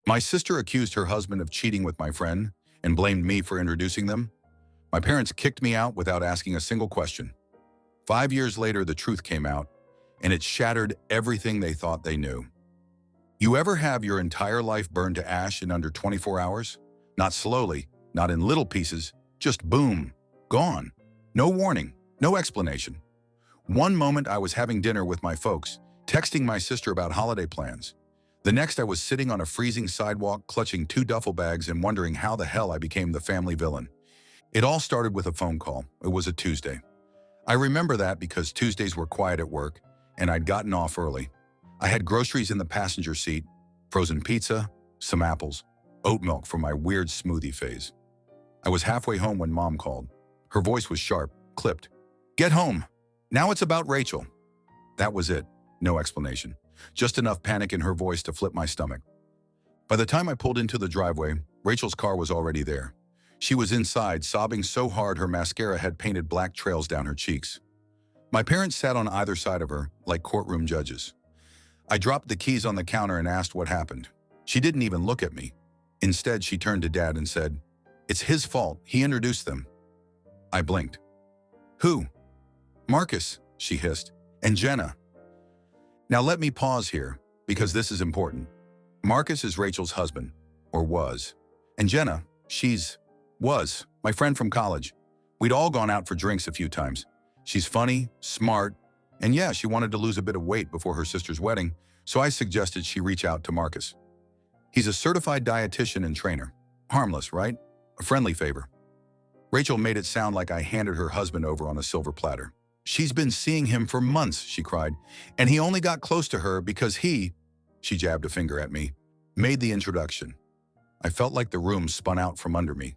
My sister accused her husband of cheating with my friend and blamed me for introducing them. My parents kicked me out without asking a single question. 5 years later, the truth came out, and it shattered everything they thought they knew. You ever have your entire life burned to ash in under 24 hours? Not slowly, not in little pieces, just boom, gone. No warning, no explanation. One moment I was having dinner with my folks, texting my sister about holiday plans. The next I was sitting on a freezing sidewalk clutching 2 duffel bags and wondering how the hell I became the family villain. It all started with a phone call. It was a Tuesday. I remember that because Tuesdays were quiet at work and I'd gotten off early. I had groceries in the passenger seat, frozen pizza, some apples, oat milk for my weird smoothie phase. I was halfway home when Mom called. Her voice was sharp, clipped. "Get home. Now it's about Rachel." That was it. No explanation. Just enough panic in her voice to flip my stomach. By the time I pulled into the driveway, Rachel's car was already there. She was inside, sobbing so hard her mascara had painted black trails down her cheeks. My parents sat on either side of her, like courtroom judges. I dropped the keys on the counter and asked what happened. She didn't even look at me. Instead, she turned to Dad and said, "It's his fault. He introduced them." I blinked. "Who?" "Marcus," she hissed, "and Jenna." Now let me pause here, because this is important. Marcus is Rachel's husband, or was. And Jenna, was my friend from college. We'd all gone out for drinks a few times. She's funny, smart, and yeah, she wanted to lose a bit of weight before her sister's wedding, so I suggested she reach out to Marcus. He's a certified dietitian and trainer. Harmless, right? A friendly favor. Rachel made it sound like I handed her husband over on a silver platter. "She's been seeing him for months," she cried, "and he only got close to her because he," she jabbed a finger at me, "made the introduction." I felt like the room spun out from under me.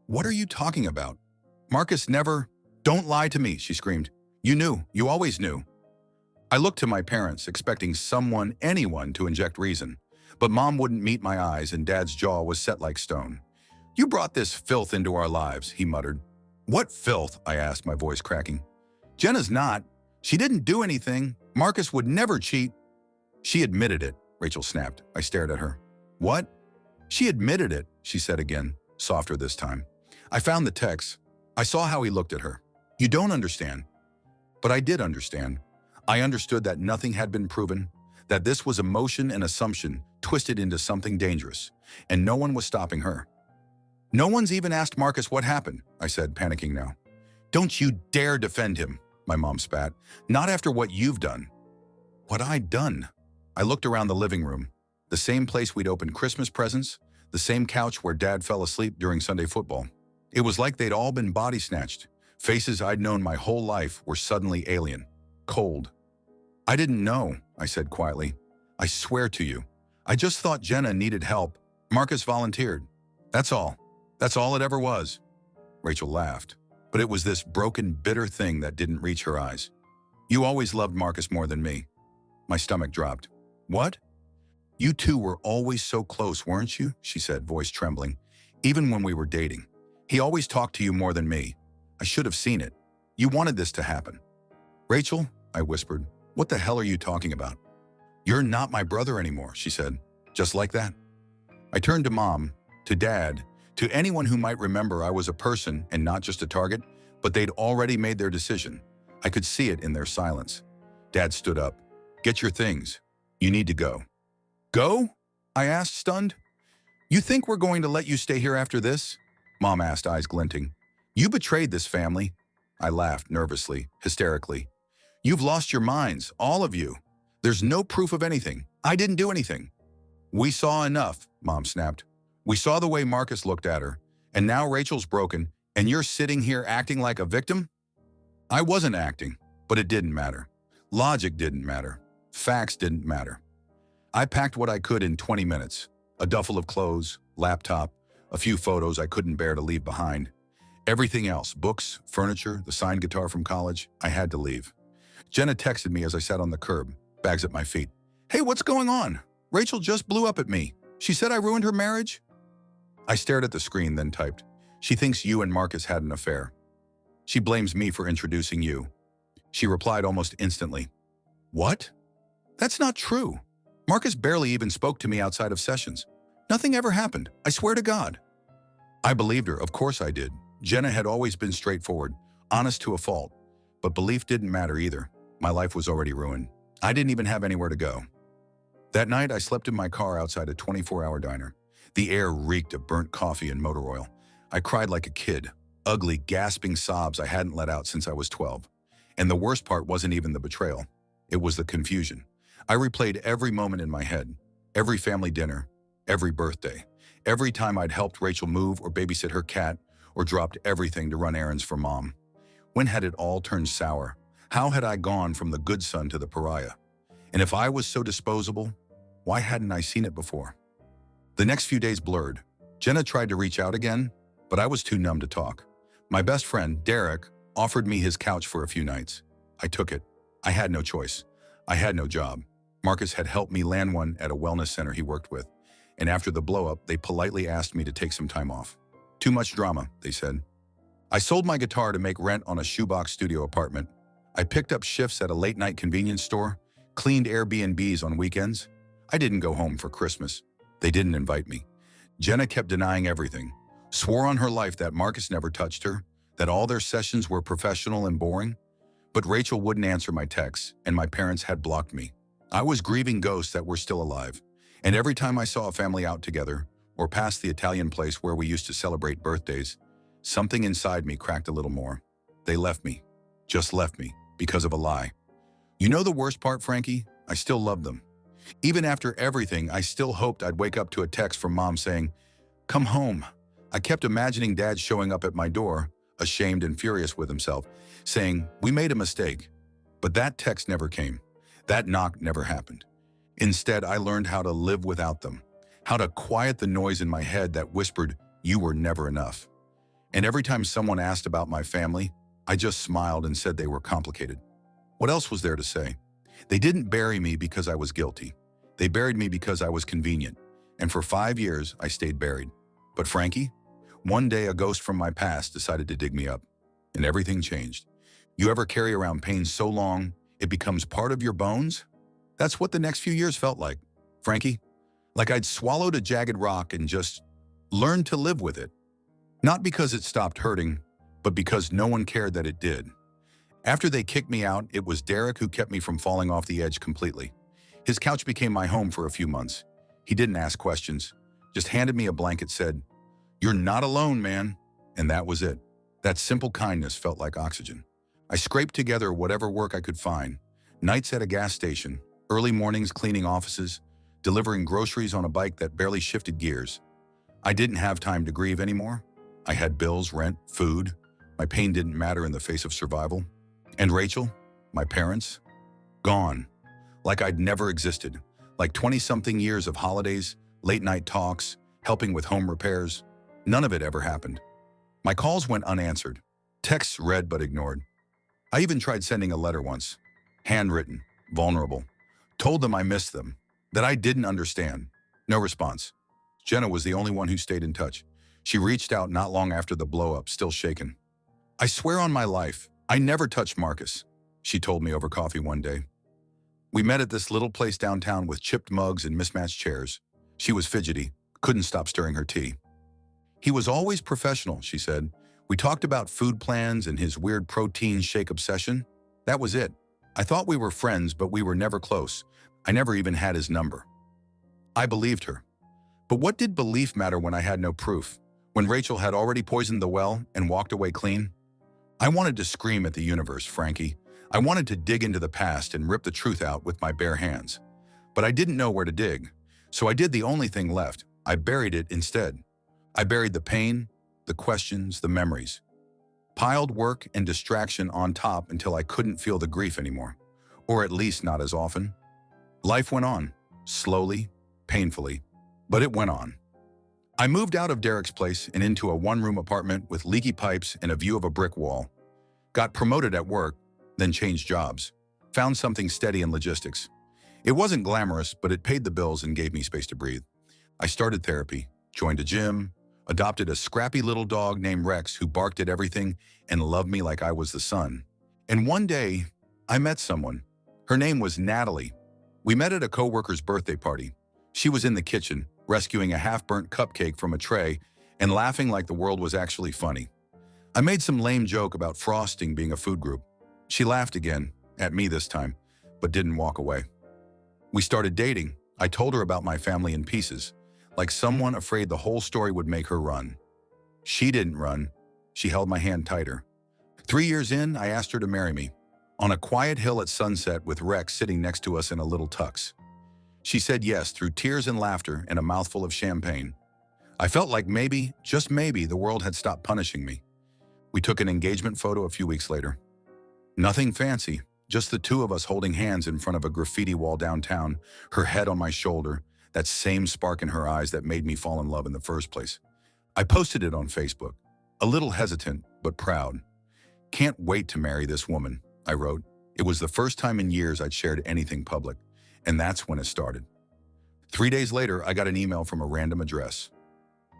"What are you talking about? Marcus never—" "Don't lie to me," she screamed. "You knew. You always knew." I looked to my parents, expecting anyone to inject reason. But Mom wouldn't meet my eyes and Dad's jaw was set like stone. "You brought this filth into our lives," he muttered. "What filth?" I asked, my voice cracking. "Jenna's not. She didn't do anything. Marcus would never cheat." "She admitted it," Rachel snapped. I stared at her. "What?" "She admitted it," she said again, softer this time. I found the text. I saw how he looked at her. "You don't understand." But I did understand. I understood that nothing had been proven, that this was emotion and assumption twisted into something dangerous, and no one was stopping her. "No one's even asked Marcus what happened," I said, panicking now. "Don't you dare defend him," my mom spat. "Not after what you've done." What I'd done? I looked around the living room, the same place we'd opened Christmas presents, the same couch where Dad fell asleep during Sunday football. It was like they'd all been body snatched. Faces I'd known my whole life were suddenly alien, cold. "I didn't know," I said quietly. "I swear to you. I just thought Jenna needed help. Marcus volunteered. That's all. That's all it ever was." Rachel laughed. But it was this broken, bitter thing that didn't reach her eyes. "You always loved Marcus more than me." My stomach dropped. "What?" "You two were always so close, weren't you?" she said, voice trembling. "Even when we were dating. He always talked to you more than me. I should have seen it. You wanted this to happen." "Rachel," I whispered, "what the hell are you talking about?" "You're not my brother anymore," she said, just like that. I turned to Mom, to Dad, to anyone who might remember I was a person and not just a target, but they'd already made their decision. I could see it in their silence. Dad stood up. "Get your things. You need to go." "Go?" I asked, stunned. "You think we're going to let you stay here after this?" Mom asked, eyes glinting. "You betrayed this family." I laughed nervously, hysterically. "You've lost your minds, all of you. There's no proof of anything. I didn't do anything." "We saw enough," Mom snapped. "We saw the way Marcus looked at her, and now Rachel's broken, and you're sitting here acting like a victim?" I wasn't acting, but it didn't matter. Logic didn't matter. Facts didn't matter. I packed what I could in 20 minutes. A duffel of clothes, laptop, a few photos I couldn't bear to leave behind. Everything else, books, furniture, the signed guitar from college, I had to leave. Jenna texted me as I sat on the curb, bags at my feet. "Hey, what's going on? Rachel just blew up at me. She said I ruined her marriage?" I stared at the screen, then typed, "She thinks you and Marcus had an affair. She blames me for introducing you." She replied almost instantly, "What? That's not true. Marcus barely even spoke to me outside of sessions." Nothing ever happened. I swear to God. I believed her. Of course I did. Jenna had always been straightforward, honest to a fault. But belief didn't matter either. My life was already ruined. I didn't even have anywhere to go. That night, I slept in my car outside a 24-hour diner. The air reeked of burnt coffee and motor oil. I cried like a kid, ugly, gasping sobs I hadn't let out since I was 12. And the worst part wasn't even the betrayal. It was the confusion. I replayed every moment in my head, every family dinner, every birthday, every time I'd helped Rachel move or babysit her cat or dropped everything to run errands for Mom. When had it all turned sour? How had I gone from the good son to the pariah? And if I was so disposable, why hadn't I seen it before? The next few days blurred. Jenna tried to reach out again, but I was too numb to talk. My best friend, Derek, offered me his couch for a few nights. I took it. I had no choice. I had no job. Marcus had helped me land one at a wellness center he worked with, and after the blow-up, they politely asked me to take some time off. Too much drama, they said. I sold my guitar to make rent on a shoebox studio apartment. I picked up shifts at a late-night convenience store, cleaned Airbnbs on weekends. I didn't go home for Christmas. They didn't invite me. Jenna kept denying everything, swore on her life that Marcus never touched her, that all their sessions were professional and boring. But Rachel wouldn't answer my texts, and my parents had blocked me. I was grieving ghosts that were still alive. And every time I saw a family out together, or passed the Italian place where we used to celebrate birthdays, something inside me cracked a little more. They left me, just left me, because of a lie. You know the worst part, Frankie? I still loved them. Even after everything, I still hoped I'd wake up to a text from Mom saying, "Come home." I kept imagining Dad showing up at my door, ashamed and furious with himself, saying, "We made a mistake." But that text never came. That knock never happened. Instead, I learned how to live without them, how to quiet the noise in my head that whispered, "You were never enough." And every time someone asked about my family, I just smiled and said they were complicated. What else was there to say? They didn't bury me because I was guilty. They buried me because I was convenient. And for 5 years, I stayed buried. But Frankie, one day a ghost from my past decided to dig me up, and everything changed. You ever carry around pain so long, it becomes part of your bones? That's what the next few years felt like, Frankie. Like I'd swallowed a jagged rock and just learned to live with it. Not because it stopped hurting, but because no one cared that it did. After they kicked me out, it was Derek who kept me from falling off the edge completely. His couch became my home for a few months. He didn't ask questions, just handed me a blanket, said, "You're not alone, man." And that was it. That simple kindness felt like oxygen. I scraped together whatever work I could find. Nights at a gas station, early mornings cleaning offices, delivering groceries on a bike that barely shifted gears. I didn't have time to grieve anymore. I had bills, rent, food. My pain didn't matter in the face of survival. And Rachel, my parents, gone. Like I'd never existed. Like 20-something years of holidays, late-night talks, helping with home repairs. None of it ever happened. My calls went unanswered. Texts read but ignored. I even tried sending a letter once. Handwritten, vulnerable. Told them I missed them, that I didn't understand. No response. Jenna was the only one who stayed in touch. She reached out not long after the blow-up, still shaken. "I swear on my life, I never touched Marcus," she told me over coffee one day. We met at this little place downtown with chipped mugs and mismatched chairs. She was fidgety, couldn't stop stirring her tea. "He was always professional," she said. "We talked about food plans and his weird protein shake obsession. That was it. I thought we were friends, but we were never close. I never even had his number." I believed her. But what did belief matter when I had no proof? When Rachel had already poisoned the well and walked away clean? I wanted to scream at the universe, Frankie. I wanted to dig into the past and rip the truth out with my bare hands. But I didn't know where to dig. So I did the only thing left. I buried it instead. I buried the pain, the questions, the memories. Piled work and distraction on top until I couldn't feel the grief anymore. Or at least not as often. Life went on, slowly, painfully, but it went on. I moved out of Derek's place and into a one-room apartment with leaky pipes and a view of a brick wall. Got promoted at work, then changed jobs. Found something steady in logistics. It wasn't glamorous, but it paid the bills and gave me space to breathe. I started therapy, joined a gym, adopted a scrappy little dog named Rex who barked at everything and loved me like I was the sun. And one day, I met someone. Her name was Natalie. We met at a coworker's birthday party. She was in the kitchen, rescuing a half-burnt cupcake from a tray and laughing like the world was actually funny. I made some lame joke about frosting being a food group. She laughed again, at me this time, but didn't walk away. We started dating. I told her about my family in pieces, like someone afraid the whole story would make her run. She didn't run. She held my hand tighter. 3 years in, I asked her to marry me, on a quiet hill at sunset with Rex sitting next to us in a little tux. She said yes through tears and laughter and a mouthful of champagne. I felt like maybe, just maybe, the world had stopped punishing me. We took an engagement photo a few weeks later. Nothing fancy, just the two of us holding hands in front of a graffiti wall downtown, her head on my shoulder, that same spark in her eyes that made me fall in love in the first place. I posted it on Facebook, a little hesitant but proud. "Can't wait to marry this woman," I wrote. It was the first time in years I'd shared anything public, and that's when it started. 3 days later, I got an email from a random address.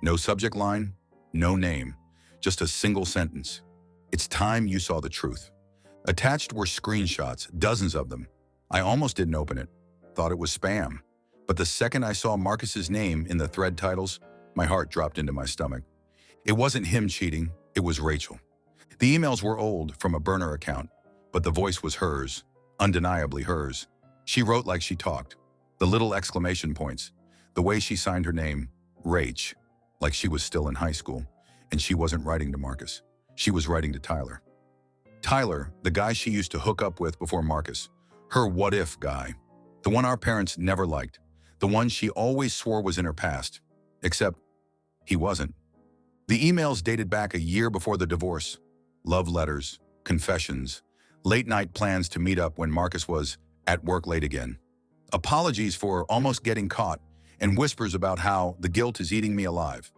No subject line, no name, just a single sentence. "It's time you saw the truth." Attached were screenshots, dozens of them. I almost didn't open it, thought it was spam. But the second I saw Marcus's name in the thread titles, my heart dropped into my stomach. It wasn't him cheating, it was Rachel. The emails were old, from a burner account, but the voice was hers, undeniably hers. She wrote like she talked. The little exclamation points, the way she signed her name, Rach, like she was still in high school, and she wasn't writing to Marcus. She was writing to Tyler. Tyler, the guy she used to hook up with before Marcus. Her what-if guy. The one our parents never liked. The one she always swore was in her past. Except, he wasn't. The emails dated back a year before the divorce. Love letters, confessions, late-night plans to meet up when Marcus was at work late again. Apologies for almost getting caught, and whispers about how the guilt is eating me alive.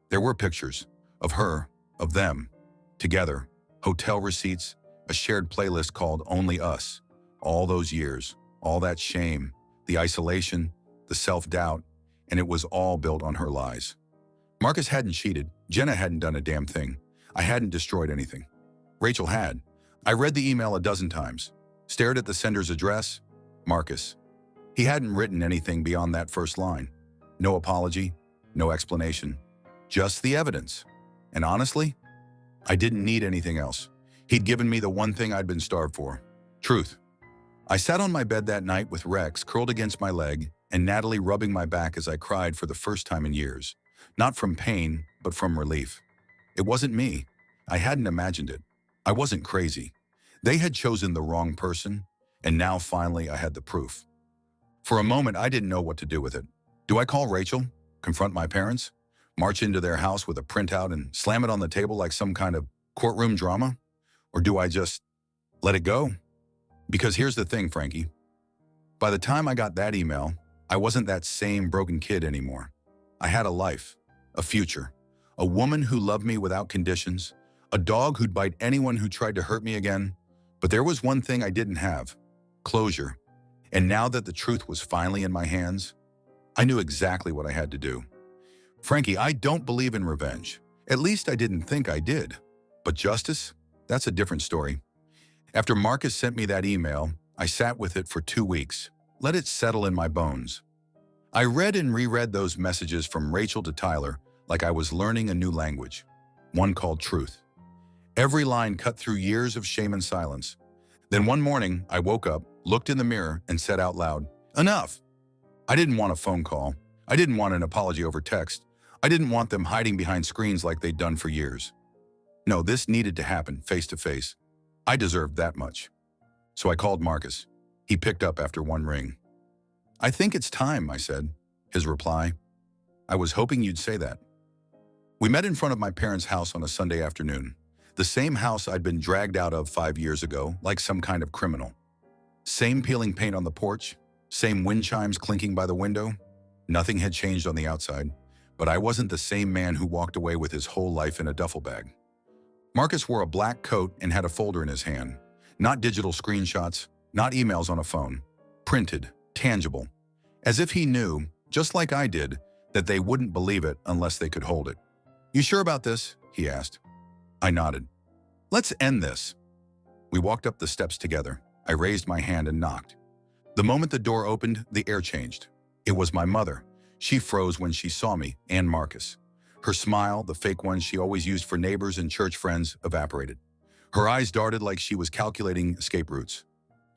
There were pictures of her, of them, together, hotel receipts, a shared playlist called Only Us. All those years, all that shame, the isolation, the self-doubt, and it was all built on her lies. Marcus hadn't cheated. Jenna hadn't done a damn thing. I hadn't destroyed anything. Rachel had. I read the email a dozen times, stared at the sender's address, Marcus. He hadn't written anything beyond that first line. No apology, no explanation, just the evidence. And honestly, I didn't need anything else. He'd given me the one thing I'd been starved for, truth. I sat on my bed that night with Rex curled against my leg and Natalie rubbing my back as I cried for the first time in years. Not from pain, but from relief. It wasn't me. I hadn't imagined it. I wasn't crazy. They had chosen the wrong person, and now finally I had the proof. For a moment, I didn't know what to do with it. Do I call Rachel, confront my parents, march into their house with a printout and slam it on the table like some kind of courtroom drama? Or do I just let it go? Because here's the thing, Frankie. By the time I got that email, I wasn't that same broken kid anymore. I had a life, a future, a woman who loved me without conditions, a dog who'd bite anyone who tried to hurt me again. But there was one thing I didn't have, closure. And now that the truth was finally in my hands, I knew exactly what I had to do. Frankie, I don't believe in revenge. At least I didn't think I did. But justice? That's a different story. After Marcus sent me that email, I sat with it for 2 weeks, let it settle in my bones. I read and reread those messages from Rachel to Tyler like I was learning a new language, one called truth. Every line cut through years of shame and silence. Then one morning, I woke up, looked in the mirror, and said out loud, "Enough!" I didn't want a phone call. I didn't want an apology over text. I didn't want them hiding behind screens like they'd done for years. No, this needed to happen face to face. I deserved that much. So I called Marcus. He picked up after one ring. "I think it's time," I said. His reply, "I was hoping you'd say that." We met in front of my parents' house on a Sunday afternoon. The same house I'd been dragged out of 5 years ago, like some kind of criminal. Same peeling paint on the porch, same wind chimes clinking by the window. Nothing had changed on the outside, but I wasn't the same man who walked away with his whole life in a duffel bag. Marcus wore a black coat and had a folder in his hand. Not digital screenshots, not emails on a phone. Printed, tangible. As if he knew, just like I did, that they wouldn't believe it unless they could hold it. "You sure about this?" he asked. I nodded. "Let's end this." We walked up the steps together. I raised my hand and knocked. The moment the door opened, the air changed. It was my mother. She froze when she saw me and Marcus. Her smile, the fake one she always used for neighbors and church friends, evaporated. Her eyes darted like she was calculating escape routes.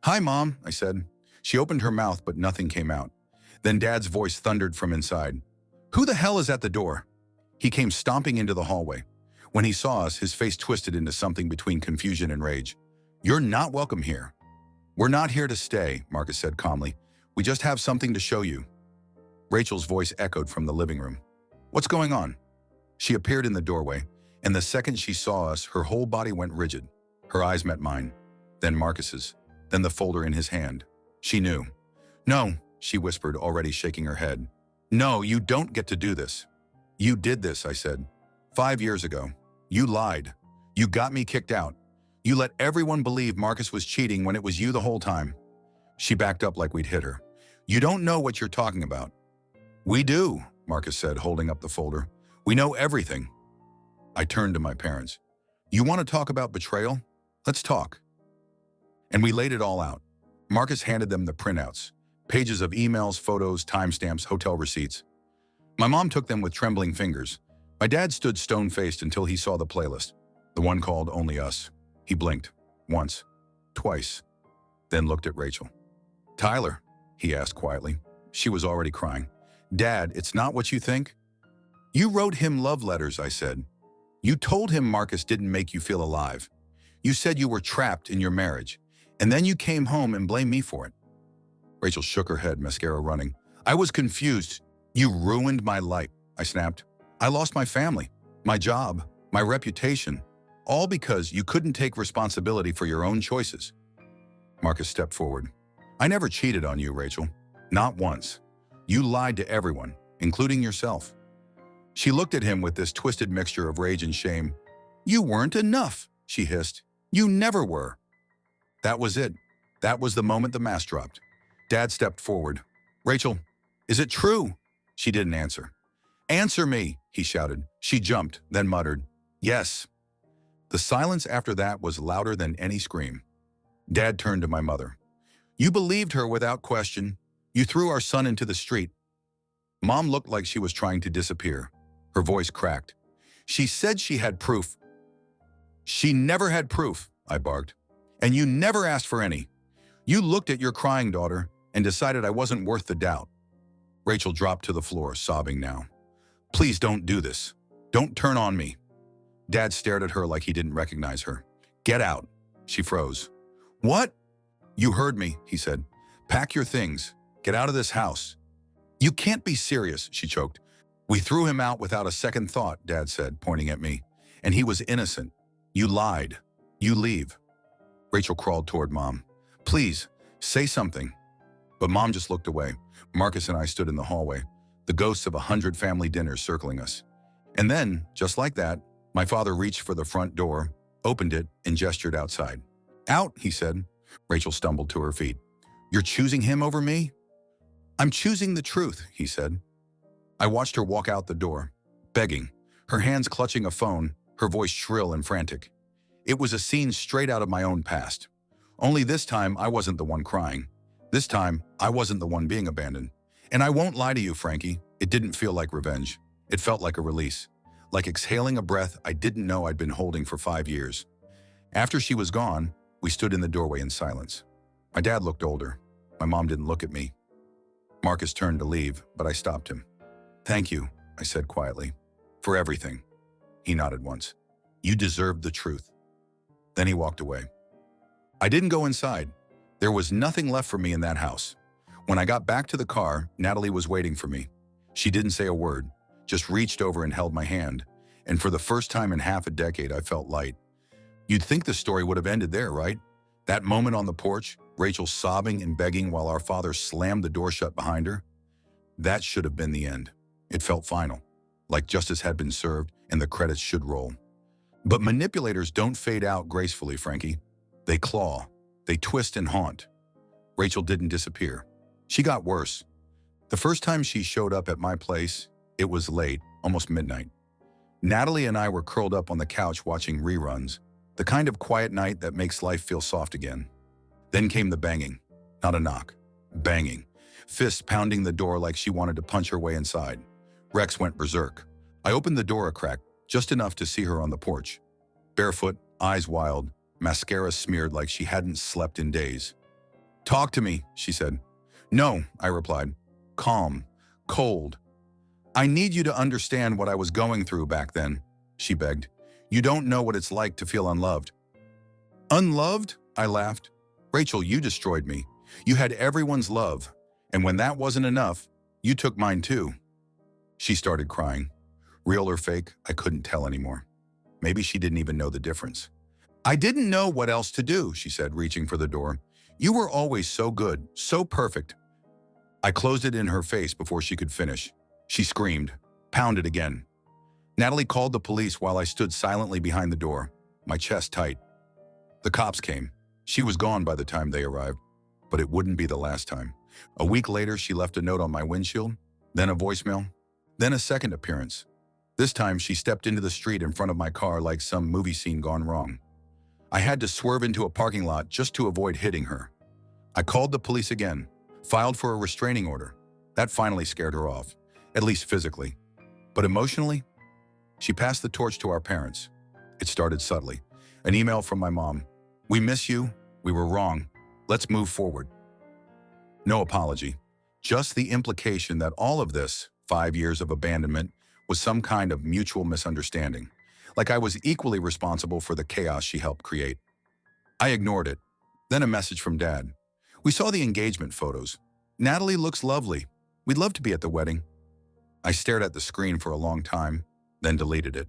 "Hi, Mom," I said. She opened her mouth, but nothing came out. Then Dad's voice thundered from inside. "Who the hell is at the door?" He came stomping into the hallway. When he saw us, his face twisted into something between confusion and rage. "You're not welcome here." "We're not here to stay," Marcus said calmly. "We just have something to show you." Rachel's voice echoed from the living room. "What's going on?" She appeared in the doorway, and the second she saw us, her whole body went rigid. Her eyes met mine, then Marcus's, then the folder in his hand. She knew. "No," she whispered, already shaking her head. "No, you don't get to do this." "You did this," I said. 5 years ago. You lied. You got me kicked out. You let everyone believe Marcus was cheating when it was you the whole time." She backed up like we'd hit her. "You don't know what you're talking about." "We do," Marcus said, holding up the folder. "We know everything." I turned to my parents. "You want to talk about betrayal? Let's talk." And we laid it all out. Marcus handed them the printouts, pages of emails, photos, timestamps, hotel receipts. My mom took them with trembling fingers. My dad stood stone-faced until he saw the playlist, the one called Only Us. He blinked, once, twice, then looked at Rachel. "Tyler," he asked quietly. She was already crying. "Dad, it's not what you think." "You wrote him love letters," I said. "You told him Marcus didn't make you feel alive. You said you were trapped in your marriage, and then you came home and blamed me for it." Rachel shook her head, mascara running. "I was confused. You ruined my life," I snapped. "I lost my family, my job, my reputation, all because you couldn't take responsibility for your own choices." Marcus stepped forward. "I never cheated on you, Rachel. Not once. You lied to everyone, including yourself." She looked at him with this twisted mixture of rage and shame. "You weren't enough," she hissed. "You never were." That was it. That was the moment the mask dropped. Dad stepped forward. "Rachel, is it true?" She didn't answer. "Answer me," he shouted. She jumped, then muttered, "Yes." The silence after that was louder than any scream. Dad turned to my mother. "You believed her without question. You threw our son into the street." Mom looked like she was trying to disappear. Her voice cracked. "She said she had proof." "She never had proof," I barked. "And you never asked for any. You looked at your crying daughter and decided I wasn't worth the doubt." Rachel dropped to the floor, sobbing now. "Please don't do this. Don't turn on me." Dad stared at her like he didn't recognize her. "Get out." She froze. "What?" "You heard me," he said. "Pack your things. Get out of this house." "You can't be serious," she choked. "We threw him out without a second thought," Dad said, pointing at me. "And he was innocent. You lied. You leave." Rachel crawled toward Mom. "Please, say something." But Mom just looked away. Marcus and I stood in the hallway, the ghosts of 100 family dinners circling us. And then, just like that, my father reached for the front door, opened it, and gestured outside. "Out," he said. Rachel stumbled to her feet. "You're choosing him over me?" "I'm choosing the truth," he said. I watched her walk out the door, begging, her hands clutching a phone, her voice shrill and frantic. It was a scene straight out of my own past. Only this time, I wasn't the one crying. This time, I wasn't the one being abandoned. And I won't lie to you, Frankie, it didn't feel like revenge. It felt like a release, like exhaling a breath I didn't know I'd been holding for 5 years. After she was gone, we stood in the doorway in silence. My dad looked older. My mom didn't look at me. Marcus turned to leave, but I stopped him. "Thank you," I said quietly, "for everything." He nodded once. "You deserved the truth." Then he walked away. I didn't go inside. There was nothing left for me in that house. When I got back to the car, Natalie was waiting for me. She didn't say a word, just reached over and held my hand. And for the first time in half a decade, I felt light. You'd think the story would have ended there, right? That moment on the porch, Rachel sobbing and begging while our father slammed the door shut behind her. That should have been the end. It felt final, like justice had been served and the credits should roll. But manipulators don't fade out gracefully, Frankie. They claw, they twist and haunt. Rachel didn't disappear. She got worse. The first time she showed up at my place, it was late, almost midnight. Natalie and I were curled up on the couch watching reruns, the kind of quiet night that makes life feel soft again. Then came the banging, not a knock, banging. fists pounding the door like she wanted to punch her way inside. Rex went berserk. I opened the door a crack, just enough to see her on the porch. Barefoot, eyes wild, mascara smeared like she hadn't slept in days. "Talk to me," she said. "No," I replied. Calm, cold. "I need you to understand what I was going through back then," she begged. "You don't know what it's like to feel unloved." "Unloved?" I laughed. "Rachel, you destroyed me. You had everyone's love, and when that wasn't enough, you took mine too." She started crying. Real or fake, I couldn't tell anymore. Maybe she didn't even know the difference. "I didn't know what else to do," she said, reaching for the door. "You were always so good, so perfect." I closed it in her face before she could finish. She screamed, pounded again. Natalie called the police while I stood silently behind the door, my chest tight. The cops came. She was gone by the time they arrived, but it wouldn't be the last time. A week later, she left a note on my windshield, then a voicemail, then a second appearance. This time, she stepped into the street in front of my car like some movie scene gone wrong. I had to swerve into a parking lot just to avoid hitting her. I called the police again, filed for a restraining order. That finally scared her off, at least physically. But emotionally, she passed the torch to our parents. It started subtly. An email from my mom. "We miss you. We were wrong. Let's move forward." No apology, just the implication that all of this, 5 years of abandonment, was some kind of mutual misunderstanding, like I was equally responsible for the chaos she helped create. I ignored it. Then a message from Dad. "We saw the engagement photos. Natalie looks lovely. We'd love to be at the wedding." I stared at the screen for a long time, then deleted it.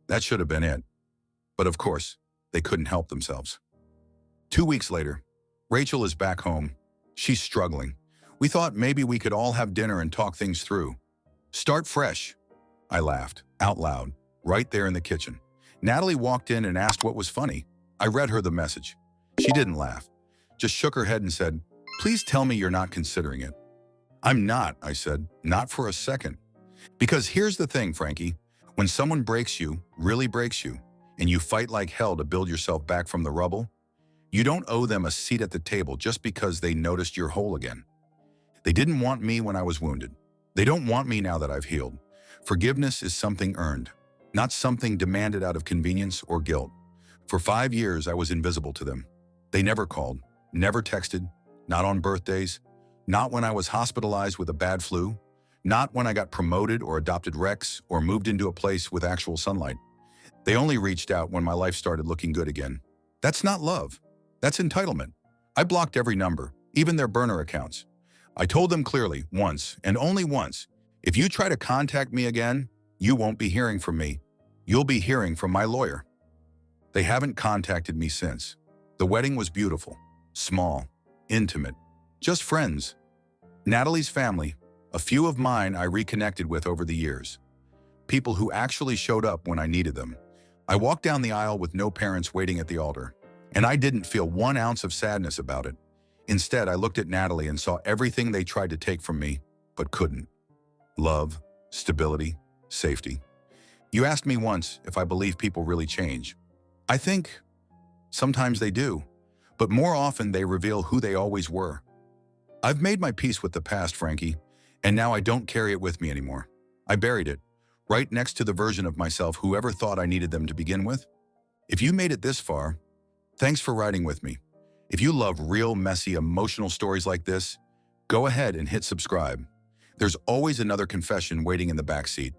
That should have been it. But of course, they couldn't help themselves. 2 weeks later, Rachel is back home. She's struggling. We thought maybe we could all have dinner and talk things through. "Start fresh." I laughed, out loud, right there in the kitchen. Natalie walked in and asked what was funny. I read her the message. She didn't laugh, just shook her head and said, "Please tell me you're not considering it." "I'm not," I said, "not for a second." Because here's the thing, Frankie. When someone breaks you, really breaks you, and you fight like hell to build yourself back from the rubble, you don't owe them a seat at the table just because they noticed you're whole again. They didn't want me when I was wounded. They don't want me now that I've healed. Forgiveness is something earned, not something demanded out of convenience or guilt. For 5 years, I was invisible to them. They never called, never texted, not on birthdays, not when I was hospitalized with a bad flu, not when I got promoted or adopted Rex or moved into a place with actual sunlight. They only reached out when my life started looking good again. That's not love. That's entitlement. I blocked every number, even their burner accounts. I told them clearly, once and only once, if you try to contact me again, you won't be hearing from me. You'll be hearing from my lawyer. They haven't contacted me since. The wedding was beautiful, small, intimate, just friends. Natalie's family, a few of mine I reconnected with over the years. People who actually showed up when I needed them. I walked down the aisle with no parents waiting at the altar, and I didn't feel 1 ounce of sadness about it. Instead, I looked at Natalie and saw everything they tried to take from me, but couldn't. Love, stability, safety. You asked me once if I believe people really change. I think sometimes they do, but more often they reveal who they always were. I've made my peace with the past, Frankie, and now I don't carry it with me anymore. I buried it, right next to the version of myself whoever thought I needed them to begin with. If you made it this far, thanks for riding with me. If you love real, messy, emotional stories like this, go ahead and hit subscribe. There's always another confession waiting in the backseat.